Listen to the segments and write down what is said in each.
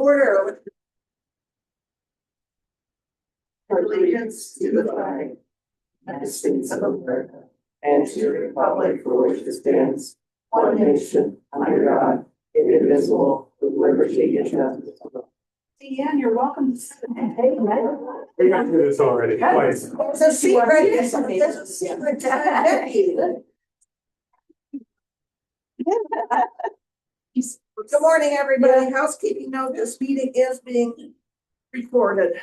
order. Allegiance to the flag, United States of America, and to the republic for which it stands, one nation, under God, indivisible, with liberty and justice for all. Deanne, you're welcome to sit. Hey, man. We got through this already twice. There's a seat right here. There's a seat right there. Good morning, everybody. Housekeeping note, this meeting is being recorded.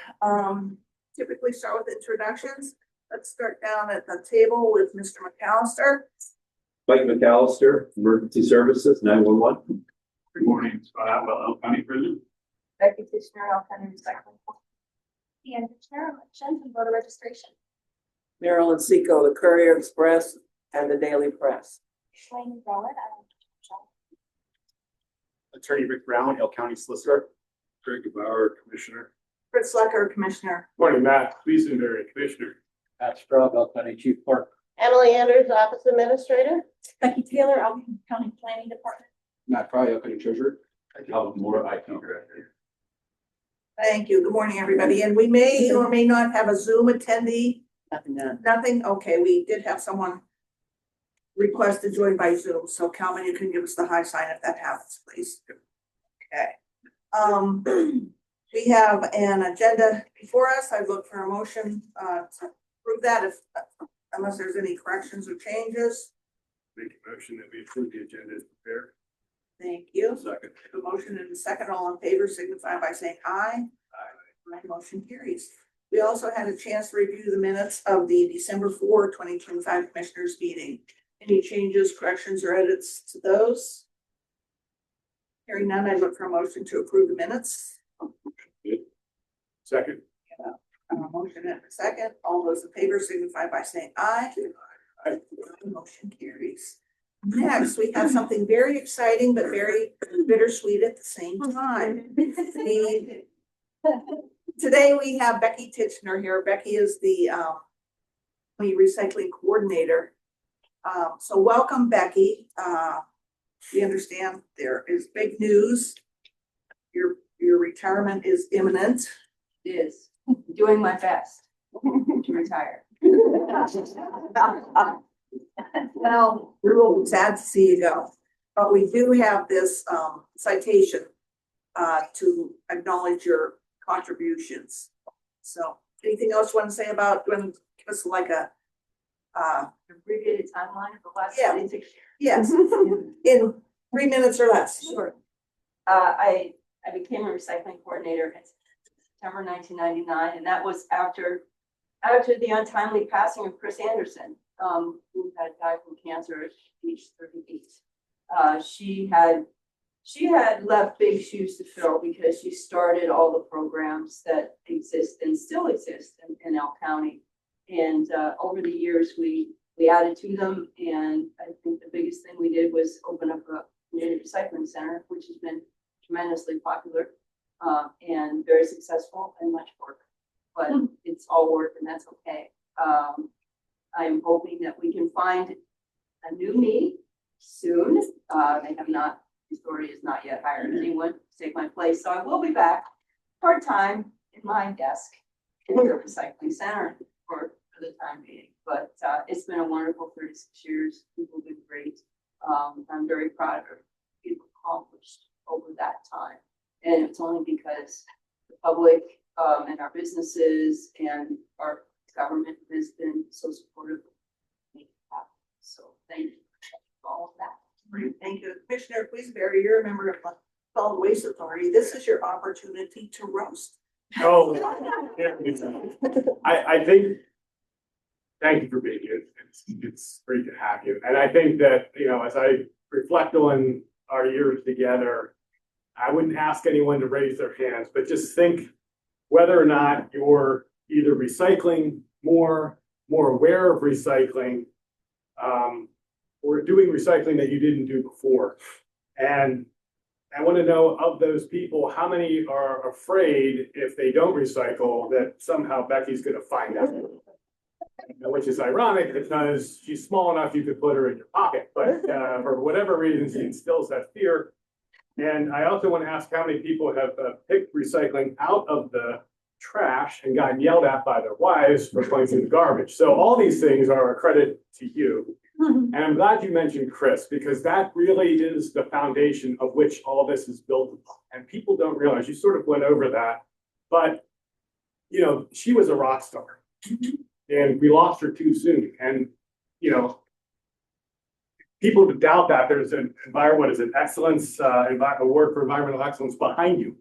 Typically start with introductions. Let's start down at the table with Mr. McAllister. Mike McAllister, Emergency Services, 911. Good morning, Scott Atwell, Elk County Prison. Becky Tishner, Elk County Recycling. Ian Tishner, Elections and Voter Registration. Marilyn Seco, the Courier Express and the Daily Press. Wayne Rowland, Attorney Rick Brown, Elk County Solicitor. Greg Bauer, Commissioner. Fritz Lecker, Commissioner. Morning, Matt Gleasonberry, Commissioner. Pat Straub, Elk County Chief Clerk. Emily Anders, Office Administrator. Becky Taylor, Elk County Planning Department. Matt Fry, Elk County Treasurer. Calvin Moore, IT Director. Thank you. Good morning, everybody. And we may or may not have a Zoom attendee. Nothing? Okay, we did have someone request to join by Zoom. So Calvin, you can give us the high sign if that happens, please. Okay. We have an agenda before us. I'd look for a motion to approve that if unless there's any corrections or changes. Make a motion that we approve the agenda as prepared. Thank you. Second. A motion and a second. All in favor signify by saying aye. My motion carries. We also had a chance to review the minutes of the December 4, 2025 Commissioners meeting. Any changes, corrections, or edits to those? Hearing none, I look for a motion to approve the minutes. Second. Motion and a second. All those in favor signify by saying aye. Aye. Motion carries. Next, we have something very exciting but very bittersweet at the same time. Today we have Becky Titchener here. Becky is the recycling coordinator. So welcome, Becky. We understand there is big news. Your retirement is imminent. It is doing my best to retire. Well, we're a little sad to see you go, but we do have this citation to acknowledge your contributions. So anything else you want to say about, give us like a Abbreviated timeline of the last Yeah. 26 years. yes, in 3 minutes or less. Sure. I became a recycling coordinator in September 1999, and that was after the untimely passing of Chris Anderson, who had died from cancer at age 38. She had left big shoes to fill because she started all the programs that exist and still exist in Elk County. And over the years, we added to them. And I think the biggest thing we did was open up a community recycling center, which has been tremendously popular and very successful and much work. But it's all work, and that's okay. I'm hoping that we can find a new me soon. They have not. The authority has not yet hired anyone to take my place, so I will be back part-time in my desk in the recycling center for the time being. But it's been a wonderful 36 years. People have been great. I'm very proud of what we've accomplished over that time, and it's only because the public and our businesses and our government has been so supportive of making it happen. So thank you for all of that. Great, thank you. Commissioner Queensberry, you're a member of the Solid Waste Authority. This is your opportunity to roast. Oh, I think, thank you for being here. It's great to have you. And I think that, as I reflect on our years together, I wouldn't ask anyone to raise their hands, but just think whether or not you're either recycling more aware of recycling, or doing recycling that you didn't do before. And I want to know, of those people, how many are afraid if they don't recycle that somehow Becky's going to find out? Which is ironic because she's small enough you could put her in your pocket, but for whatever reason she instills that fear. And I also want to ask how many people have picked recycling out of the trash and gotten yelled at by their wives for putting in the garbage. So all these things are a credit to you. And I'm glad you mentioned Chris, because that really is the foundation of which all this is built upon. And people don't realize, you sort of went over that, but you know, she was a rock star. And we lost her too soon. And, you know, people doubt that there's an what is it, excellence, award for environmental excellence behind you.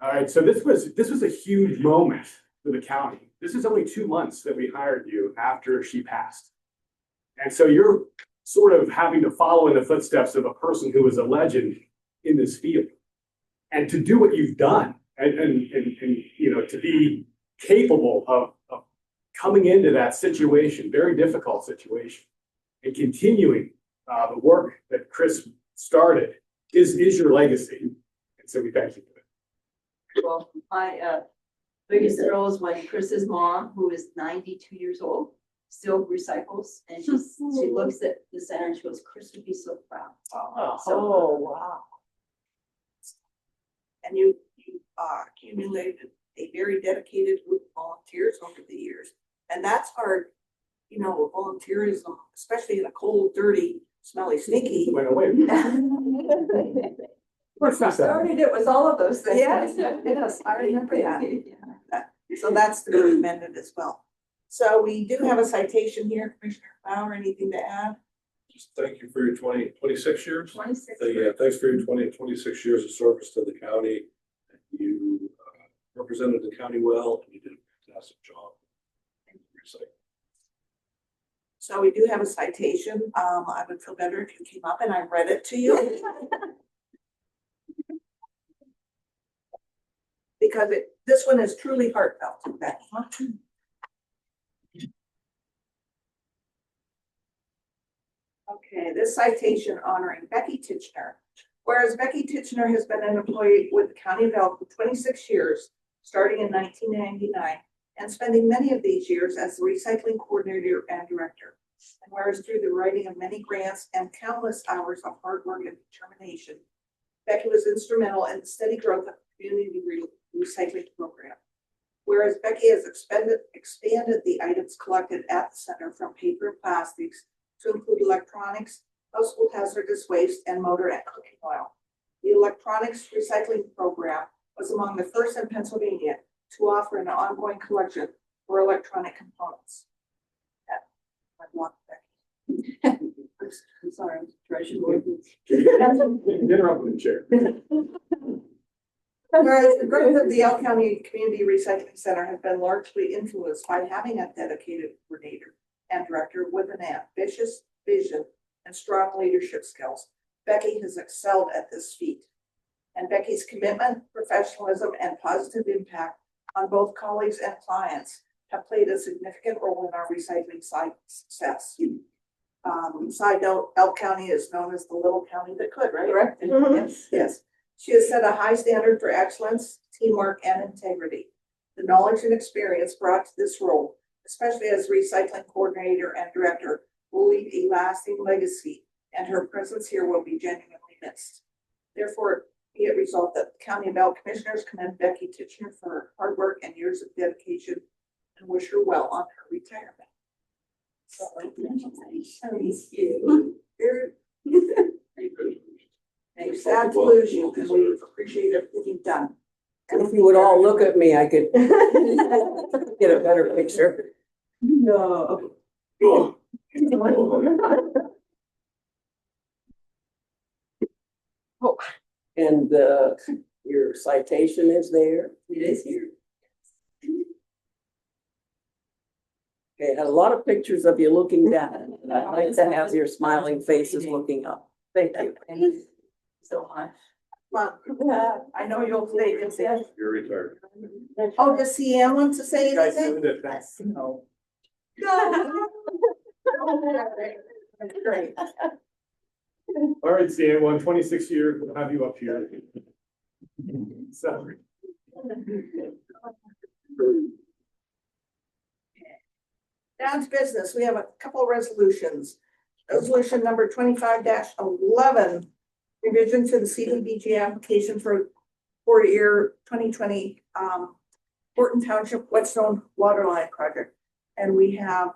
All right, so this was a huge moment for the county. This is only 2 months that we hired you after she passed. And so you're sort of having to follow in the footsteps of a person who is a legend in this field. And to do what you've done and you know, to be capable of coming into that situation, very difficult situation, and continuing the work that Chris started is your legacy. And so we thank you for it. Well, my biggest thrill is when Chris's mom, who is 92 years old, still recycles, and she looks at the center and she goes, "Chris would be so proud." Oh, wow. And you accumulated a very dedicated group of volunteers over the years. And that's hard, you know, volunteerism, especially in a cold, dirty, smelly, sneaky. Went away. What started it was all of those things. Yes, yes, I remember that. So that's to be commended as well. So we do have a citation here, Commissioner Bauer, anything to add? Just thank you for your 26 years. 26. Yeah, thanks for your 26 years of service to the county. You represented the county well, and you did a fantastic job. So we do have a citation. I would feel better if you came up and I read it to you. Because this one is truly heartfelt, Becky. Okay, this citation honoring Becky Titchener. Whereas Becky Titchener has been an employee with the County of Elk for 26 years, starting in 1999, and spending many of these years as the recycling coordinator and director. And whereas through the writing of many grants and countless hours of hard work and determination, Becky was instrumental in the steady growth of the community recycling program. Whereas Becky has expanded the items collected at the center from paper and plastics to include electronics, household hazardous waste, and motor and cooking oil. The electronics recycling program was among the first in Pennsylvania to offer an ongoing collection for electronic components. I want Becky. I'm sorry, I'm trying to. Get her up in the chair. Whereas the growth of the Elk County Community Recycling Center has been largely influenced by having a dedicated coordinator and director with an ambitious vision and strong leadership skills, Becky has excelled at this feat. And Becky's commitment, professionalism, and positive impact on both colleagues and clients have played a significant role in our recycling site success. Side note, Elk County is known as the little county that could, right? Correct. Yes, yes. She has set a high standard for excellence, teamwork, and integrity. The knowledge and experience brought to this role, especially as recycling coordinator and director, will leave a lasting legacy, and her presence here will be genuinely missed. Therefore, be it resolved that the County of Elk Commissioners commend Becky Titchener for her hard work and years of dedication and wish her well on her retirement. So, thank you. A sad to lose you, and we appreciate everything you've done. And if you would all look at me, I could get a better picture. No. And your citation is there. It is here. Okay, had a lot of pictures of you looking down. And I'd like to have your smiling faces looking up. Thank you. Thank you so much. Well, I know you'll say this. You're retired. Oh, does CM want to say You guys anything? know that No. That's great. All right, Sam, well, in 26 years, we'll have you up here. Sorry. Down to business, we have a couple of resolutions. Resolution number 25-11 revision to the CDBG application for year 2020, Horton Township Whetstone Water Line Project. And we have,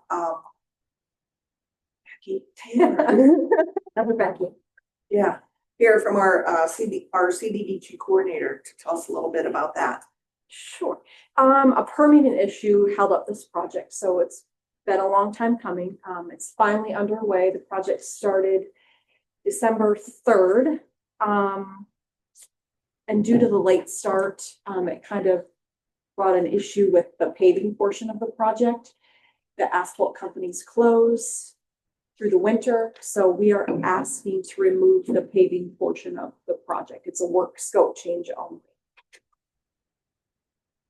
Becky Taylor, Becky. yeah, here from our CDBG coordinator to tell us a little bit about that. Sure. A permitting issue held up this project, so it's been a long time coming. It's finally underway. The project started December 3rd. And due to the late start, it kind of brought an issue with the paving portion of the project. The asphalt companies close through the winter, so we are asking to remove the paving portion of the project. It's a work scope change only.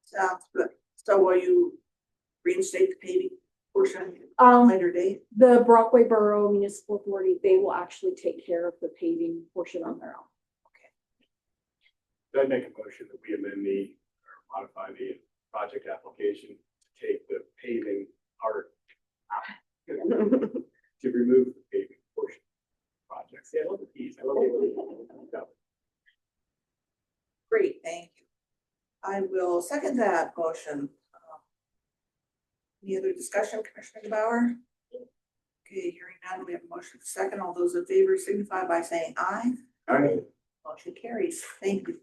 Sounds good. So will you reinstate the paving portion at a later date? The Brockway Borough Municipal Authority, they will actually take care of the paving portion on their own. I'd make a motion that we amend or modify the project application to take the paving part out. To remove the paving portion of the project. See, I love the piece. I love the. Great, thank you. I will second that motion. Any other discussion, Commissioner Bauer? Okay, hearing none, we have a motion to second. All those in favor signify by saying aye. Aye. Motion carries. Thank you.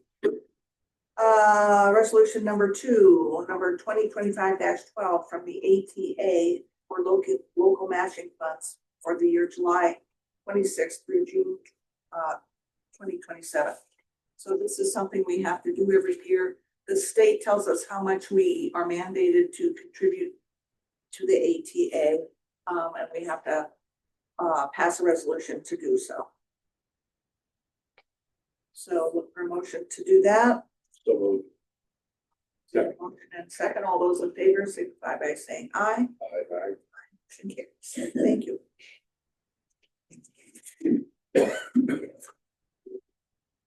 Resolution number 2025-12 from the ATA for local matching funds for the year July 26th through June 2027. So this is something we have to do every year. The state tells us how much we are mandated to contribute to the ATA, and we have to pass a resolution to do so. So look for a motion to do that. So moved. Second. Motion and second, all those in favor signify by saying aye. Aye. Motion carries. Thank you.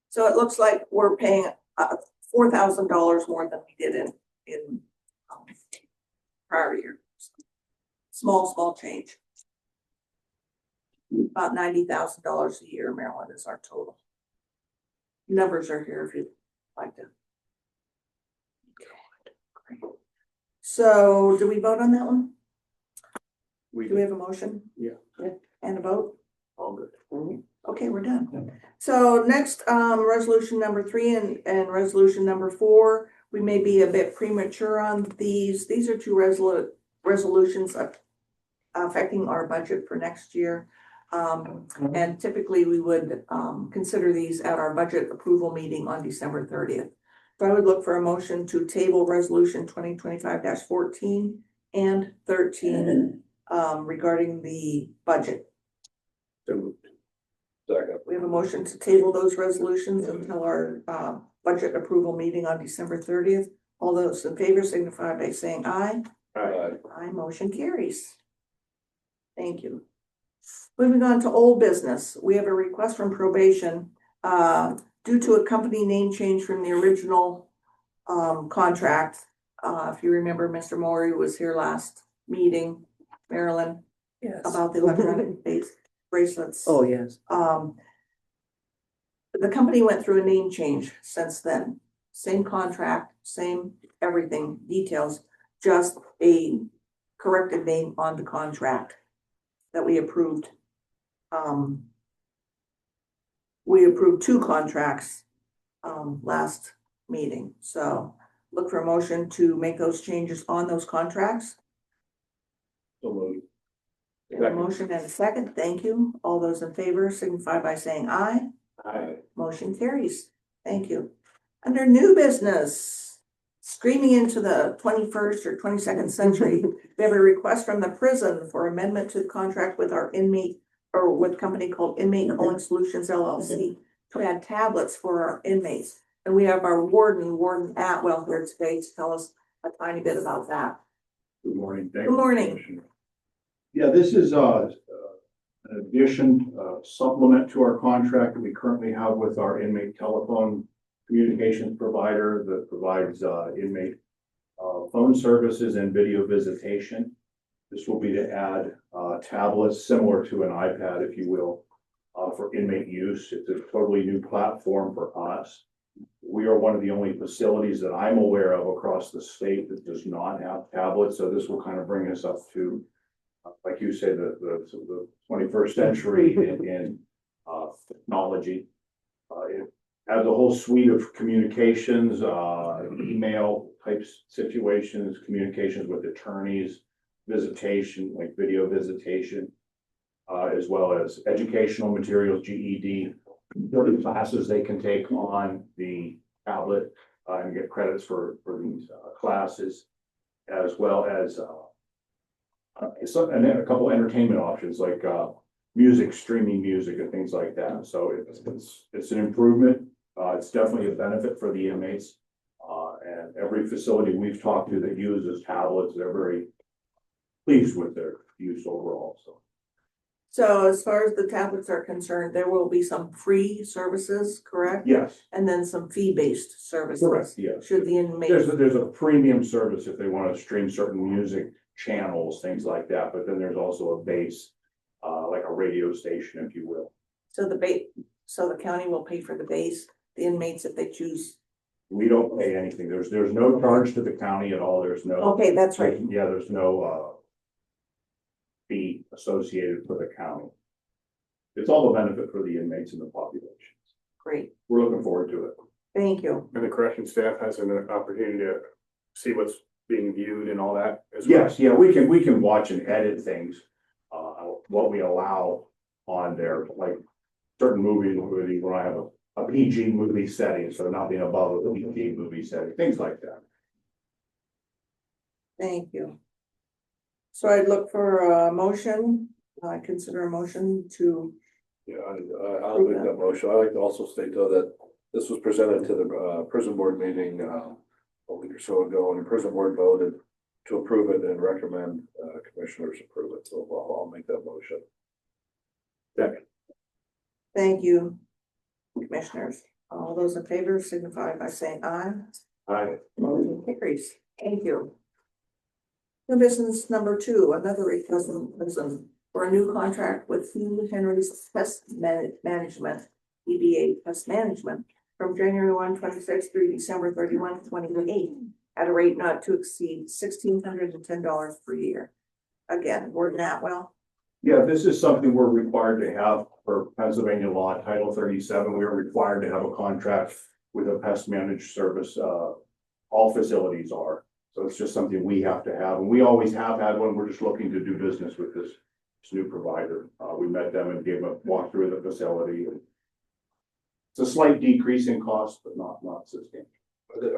So it looks like we're paying $4,000 more than we did in prior year. Small change. About $90,000 a year, Maryland, is our total. Numbers are here if you'd like to. Okay, great. So do we vote on that one? Do we have a motion? Yeah. And a vote? All good. Okay, we're done. So next, resolution number 3 and resolution number 4, we may be a bit premature on these. These are two resolutions affecting our budget for next year. And typically we would consider these at our budget approval meeting on December 30th. So I would look for a motion to table resolution 2025-14 and 13 regarding the budget. So moved. Second. We have a motion to table those resolutions until our budget approval meeting on December 30th. All those in favor signify by saying aye. Aye. Aye, motion carries. Thank you. Moving on to old business, we have a request from probation due to a company name change from the original contract. If you remember, Mr. Maury was here last meeting, Marilyn, Yes. about the electronic bracelets. Oh, yes. The company went through a name change since then. Same contract, same everything, details, just a corrected name on the contract that we approved. We approved 2 contracts last meeting, so look for a motion to make those changes on those contracts. So moved. We have a motion and a second, thank you. All those in favor signify by saying aye. Aye. Motion carries. Thank you. Under new business, screaming into the 21st or 22nd century, we have a request from the prison for amendment to the contract with our inmate or with a company called Inmate Calling Solutions LLC to add tablets for our inmates. And we have our Warden Atwell here today to tell us a tiny bit about that. Good morning. Thank Good you, morning. Commissioner. Yeah, this is an addition, supplement to our contract that we currently have with our inmate telephone communications provider that provides inmate phone services and video visitation. This will be to add tablets similar to an iPad, if you will, for inmate use. It's a totally new platform for us. We are one of the only facilities that I'm aware of across the state that does not have tablets, so this will kind of bring us up to, like you say, the 21st century in technology. It has a whole suite of communications, email types situations, communications with attorneys, visitation, like video visitation, as well as educational materials, GED, 30 classes they can take on the tablet and get credits for these classes, as well as and then a couple entertainment options like music, streaming music and things like that. So it's an improvement. It's definitely a benefit for the inmates. And every facility we've talked to that uses tablets, they're very pleased with their use overall, so. So as far as the tablets are concerned, there will be some free services, correct? Yes, And then some fee-based correct, services. yes. Should the inmate, There's a premium service if they want to stream certain music channels, things like that, but then there's also a base, like a radio station, if you will. so the county will pay for the base, the inmates if they choose. We don't pay anything. There's no charge to the county at all. There's no. Okay, that's right. Yeah, there's no fee associated for the county. It's all the benefit for the inmates and the population. Great, We're looking forward to it. thank you. And the correction staff has an opportunity to see what's being viewed and all that as well. Yes, yeah, we can watch and edit things, what we allow on there, like certain movies, when I have a PG movie setting, so not being above a PG movie setting, things like that. Thank you. So I'd look for a motion, I consider a motion to, Yeah, I'll make that motion. I'd like to also state though that this was presented to the prison board meeting a week or so ago, and the prison board voted to approve it and recommend commissioners approve it. So I'll make that motion. thank you, commissioners. All those in favor signify by saying aye. Aye. Motion carries. Thank you. New business number 2, another request from prison for a new contract with Hugh Henry's Pest Management, EBA Pest Management, from January 1, 2026 through December 31, 2028, at a rate not to exceed $1,610 per year. Again, Warden Atwell. Yeah, this is something we're required to have for Pennsylvania law, Title 37. We are required to have a contract with a pest managed service. All facilities are. So it's just something we have to have. And we always have had one. We're just looking to do business with this new provider. We met them and gave them a walkthrough of the facility. It's a slight decrease in cost, but not substantial.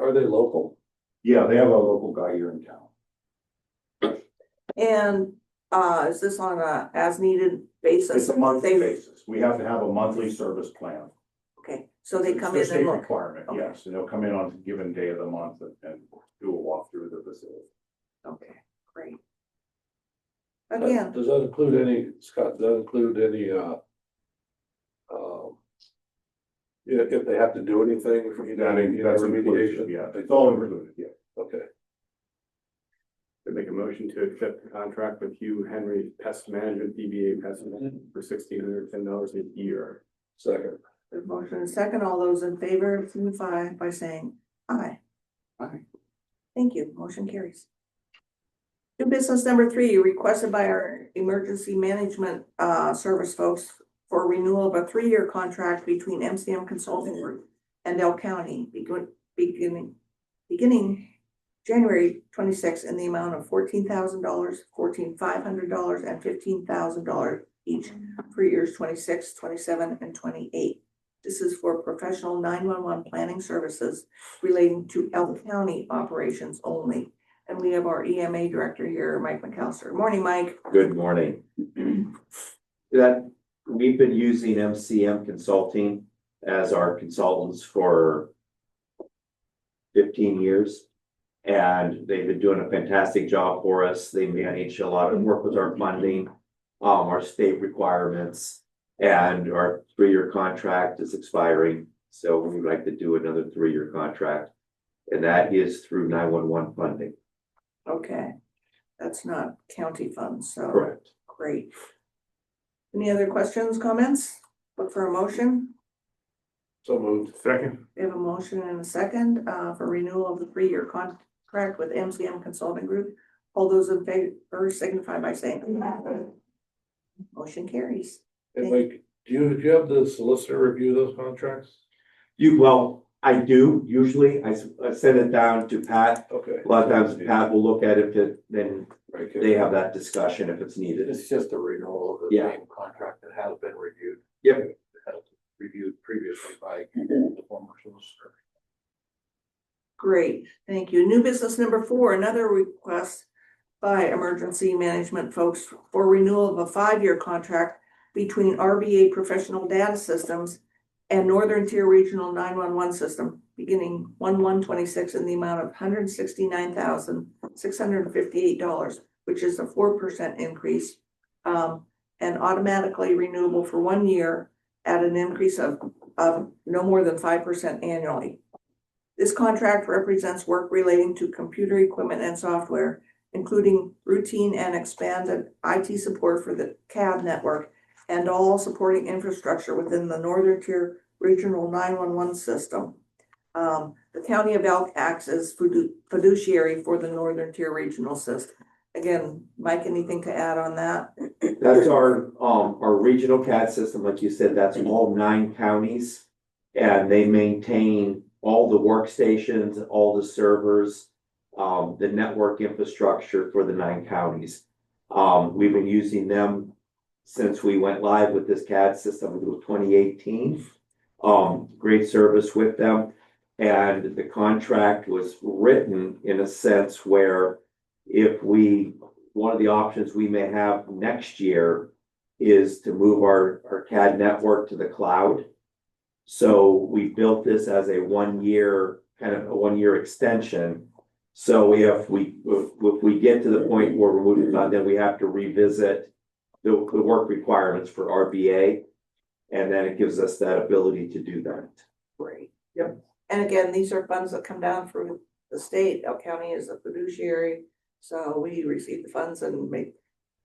Are they local? Yeah, they have a local guy here in town. And is this on a as needed basis? It's a monthly They- basis. We have to have a monthly service plan. Okay, so they It's come a in state and look. requirement, Okay. yes, and they'll come in on a given day of the month and do a walkthrough of the facility. Okay, great. Again, Does that include any, Scott, does that include any, if they have to do anything for, That's inclusive, remediation? yeah, it's all included, yeah. Okay, To make a motion to accept the contract with Hugh Henry Pest Management, DBA Pest Management for $1,610 a year. second. the motion is second. All those in favor signify by saying aye. Aye. Thank you. Motion carries. New business number 3, requested by our emergency management service folks for renewal of a 3-year contract between MCM Consulting Group and Dale County, beginning January 26 in the amount of $14,000, $14,500, and $15,000 each for years 26, 27, and 28. This is for professional 911 planning services relating to Elk County operations only. And we have our EMA director here, Mike McAllister. Morning, Mike. Good morning. That, we've been using MCM Consulting as our consultants for 15 years. And they've been doing a fantastic job for us. They manage a lot of work with our funding, our state requirements, and our 3-year contract is expiring. So we'd like to do another 3-year contract, and that is through 911 funding. Okay, that's not county funds, so. Correct. Great. Any other questions, comments? Look for a motion. So moved. Second. We have a motion and a second, for renewal of the 3-year contract with MCM Consulting Group. All those in favor signify by saying aye. Motion carries. And Mike, do you have the solicitor review those contracts? I do, usually, I send it down to Pat. Okay. A lot of times Pat will look at it, then Right, they have that discussion if it's needed. It's just a renewal of the Yeah. same contract that has been reviewed. Yep. It has reviewed previously by the former solicitor. Great, thank you. New business number 4, another request by emergency management folks for renewal of a 5-year contract between RBA Professional Data Systems and Northern Tier Regional 911 System, beginning 1/1/26 in the amount of $169,658, which is a 4% increase, and automatically renewable for 1 year at an increase of no more than 5% annually. This contract represents work relating to computer equipment and software, including routine and expanded IT support for the CAD network and all supporting infrastructure within the Northern Tier Regional 911 System. The County of Elk acts as fiduciary for the Northern Tier Regional System. Again, Mike, anything to add on that? That's our regional CAD system, like you said, that's all 9 counties. And they maintain all the workstations, all the servers, the network infrastructure for the 9 counties. We've been using them since we went live with this CAD system in 2018. Great service with them. And the contract was written in a sense where one of the options we may have next year is to move our CAD network to the cloud. So we built this as a 1-year, kind of a 1-year extension. So if we get to the point where we're moving on, then we have to revisit the work requirements for RBA. And then it gives us that ability to do that. Great. Yep. And again, these are funds that come down through the state. Elk County is a fiduciary, so we receive the funds and make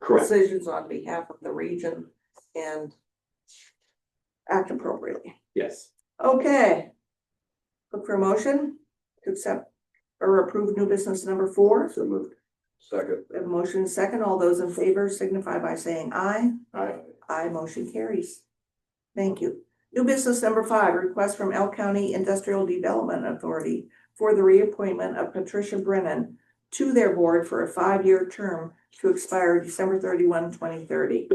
Correct. decisions on behalf of the region and act appropriately. Yes. Okay. Look for a motion to accept or approve new business number 4. So moved. Second. We have a motion and second. All those in favor signify by saying aye. Aye. Aye, motion carries. Thank you. New business number 5, request from Elk County Industrial Development Authority for the reappointment of Patricia Brennan to their board for a 5-year term to expire December 31, 2030.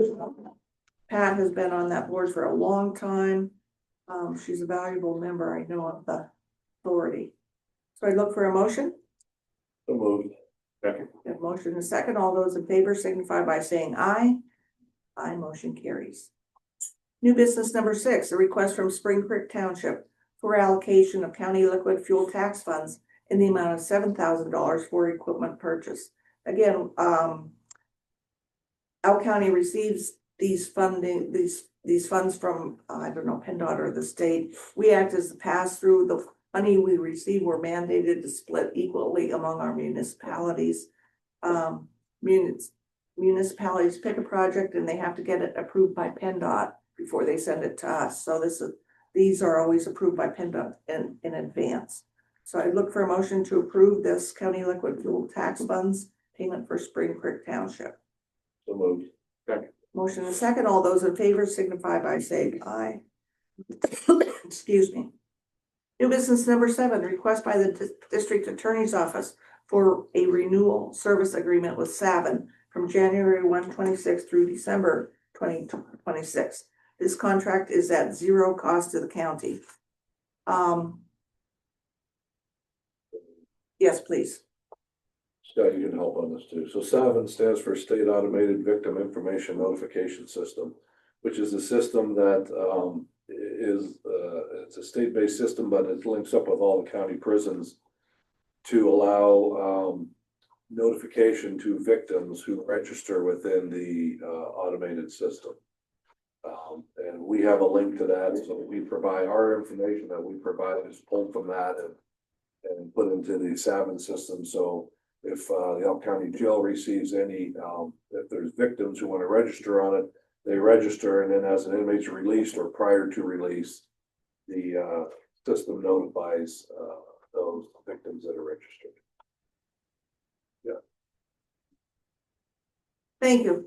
Pat has been on that board for a long time. She's a valuable member, I know, of the authority. So I look for a motion. So moved. Second. We have a motion and a second. All those in favor signify by saying aye. Aye, motion carries. New business number 6, a request from Spring Creek Township for allocation of county liquid fuel tax funds in the amount of $7,000 for equipment purchase. Again, Elk County receives these funds from, I don't know, PennDOT or the state. We act as the pass-through. The money we receive, we're mandated to split equally among our municipalities. Municipalities pick a project and they have to get it approved by PennDOT before they send it to us. So these are always approved by PennDOT in advance. So I look for a motion to approve this county liquid fuel tax funds payment for Spring Creek Township. So moved. Second. Motion and second. All those in favor signify by saying aye. Excuse me. New business number 7, request by the District Attorney's Office for a renewal service agreement with Savin from January 1/26 through December 2026. This contract is at 0 cost to the county. Yes, please. Scott, you can help on this too. So SAVIN stands for State Automated Victim Information Notification System, which is a system that it's a state-based system, but it links up with all the county prisons to allow notification to victims who register within the automated system. And we have a link to that, so we provide our information that we provide is pulled from that and put into the SAVIN system. So if the Elk County Jail receives any, if there's victims who want to register on it, they register, and then as an inmate's released or prior to release, the system notifies those victims that are registered. Thank you.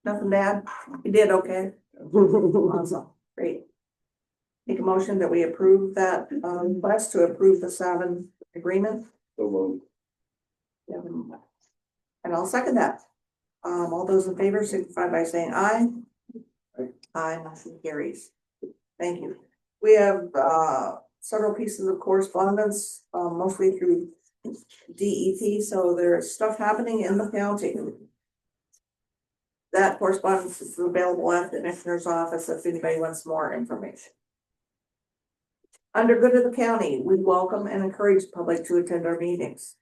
Nothing bad. You did okay. Awesome. Great. Make a motion that we approve that, request to approve the 7 agreement. So moved. And I'll second that. All those in favor signify by saying aye. Aye, motion carries. Thank you. We have, several pieces of correspondence, mostly through DEP, so there's stuff happening in the county. That correspondence is available at the Commissioner's office if anybody wants more information. Under good of the county, we welcome and encourage the public to attend our meetings.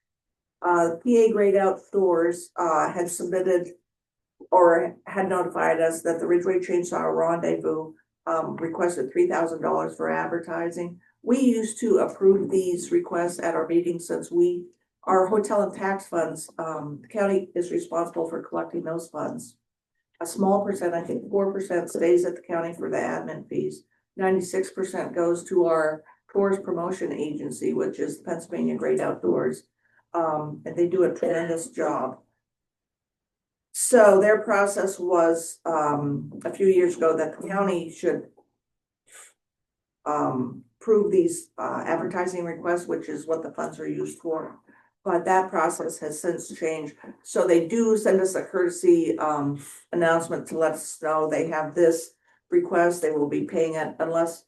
PA Grade Outdoors, had submitted or had notified us that the Ridgeway Chainsaw Rendezvous, requested $3,000 for advertising. We used to approve these requests at our meetings since our hotel and tax funds, the county is responsible for collecting those funds. A small percent, I think 4% stays at the county for the admin fees. 96% goes to our tourist promotion agency, which is Pennsylvania Great Outdoors. And they do a tremendous job. So their process was, a few years ago that the county should approve these, advertising requests, which is what the funds are used for. But that process has since changed. So they do send us a courtesy, announcement to let us know they have this request. They will be paying it unless,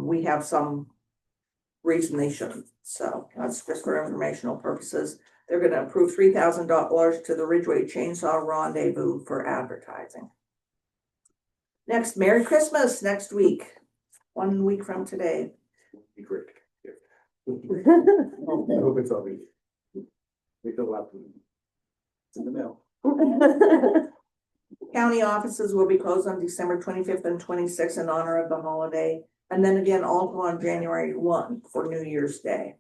we have some reason they shouldn't. So that's just for informational purposes. They're gonna approve $3,000 to the Ridgeway Chainsaw Rendezvous for advertising. Next, Merry Christmas next week, 1 week from today. Be great. I hope it's all me. We feel happy. It's in the mail. County offices will be closed on December 25th and 26th in honor of the holiday. And then again, also on January 1 for New Year's Day.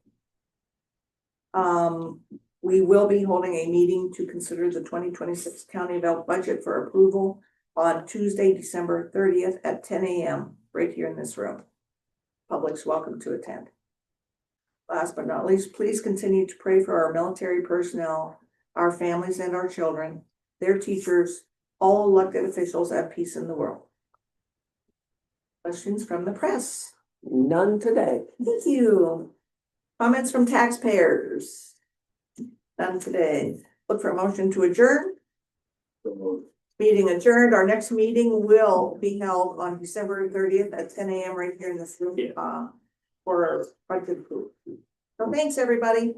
We will be holding a meeting to consider the 2026 County of Elk budget for approval on Tuesday, December 30th at 10 a.m. right here in this room. Public's welcome to attend. Last but not least, please continue to pray for our military personnel, our families and our children, their teachers, all elected officials, and peace in the world. Questions from the press? None today. Thank you. Comments from taxpayers? None today. Look for a motion to adjourn. So moved. Meeting adjourned. Our next meeting will be held on December 30th at 10 a.m. right here in this room, for budget approval. So thanks, everybody.